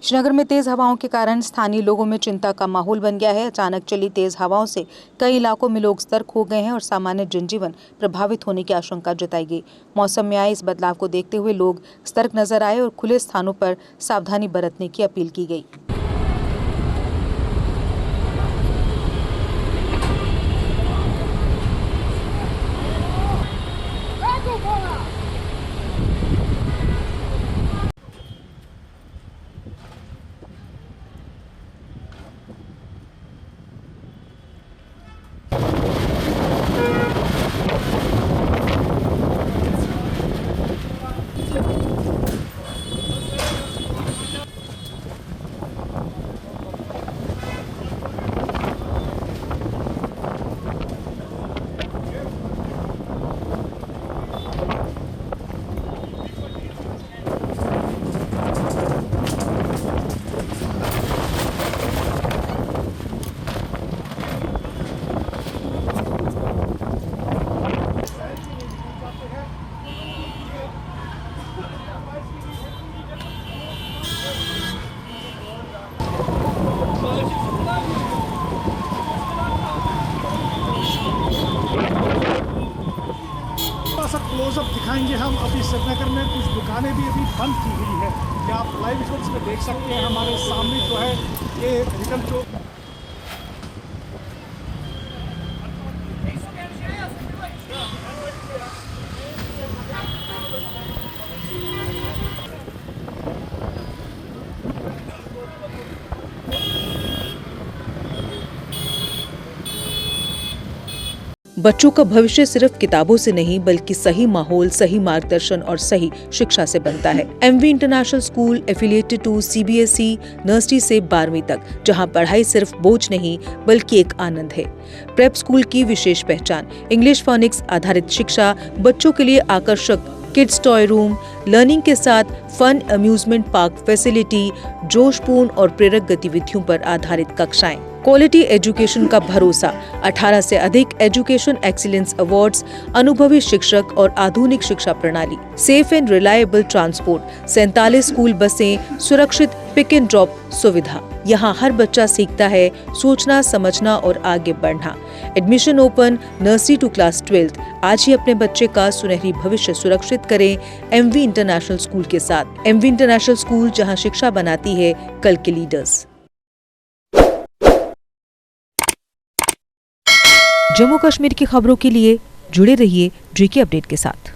श्रीनगर में तेज हवाओं के कारण स्थानीय लोगों में चिंता का माहौल बन गया है। अचानक चली तेज हवाओं से कई इलाकों में लोग सतर्क हो गए हैं और सामान्य जनजीवन प्रभावित होने की आशंका जताई गई। मौसम में आए इस बदलाव को देखते हुए लोग सतर्क नजर आए और खुले स्थानों पर सावधानी बरतने की अपील की गई। क्लोजअप दिखाएंगे हम। अभी श्रीनगर में कुछ दुकानें भी अभी बंद की हुई है। क्या आप लाइव विजुअल्स में देख सकते हैं। हमारे सामने जो है ये रिटर्न जो बच्चों का भविष्य सिर्फ किताबों से नहीं बल्कि सही माहौल, सही मार्गदर्शन और सही शिक्षा से बनता है। MV international school affiliated to CBSE nursery से 12वीं तक, जहां पढ़ाई सिर्फ बोझ नहीं बल्कि एक आनंद है। प्रेप स्कूल की विशेष पहचान इंग्लिश फोनिक्स आधारित शिक्षा, बच्चों के लिए आकर्षक किड्स टॉय रूम, लर्निंग के साथ फन अम्यूजमेंट पार्क फैसिलिटी, जोशपूर्ण और प्रेरक गतिविधियों पर आधारित कक्षाएं, क्वालिटी एजुकेशन का भरोसा, 18 से अधिक एजुकेशन एक्सीलेंस अवार्ड्स, अनुभवी शिक्षक और आधुनिक शिक्षा प्रणाली, safe and reliable transport, 47 school बसें, सुरक्षित पिक एंड ड्रॉप सुविधा। यहाँ हर बच्चा सीखता है सोचना, समझना और आगे बढ़ना। Admission open nursery to class 12। आज ही अपने बच्चे का सुनहरी भविष्य सुरक्षित करें एमवी इंटरनेशनल स्कूल के साथ। एमवी इंटरनेशनल स्कूल, जहाँ शिक्षा बनाती है कल के लीडर्स। जम्मू कश्मीर की खबरों के लिए जुड़े रहिए जीके अपडेट के साथ।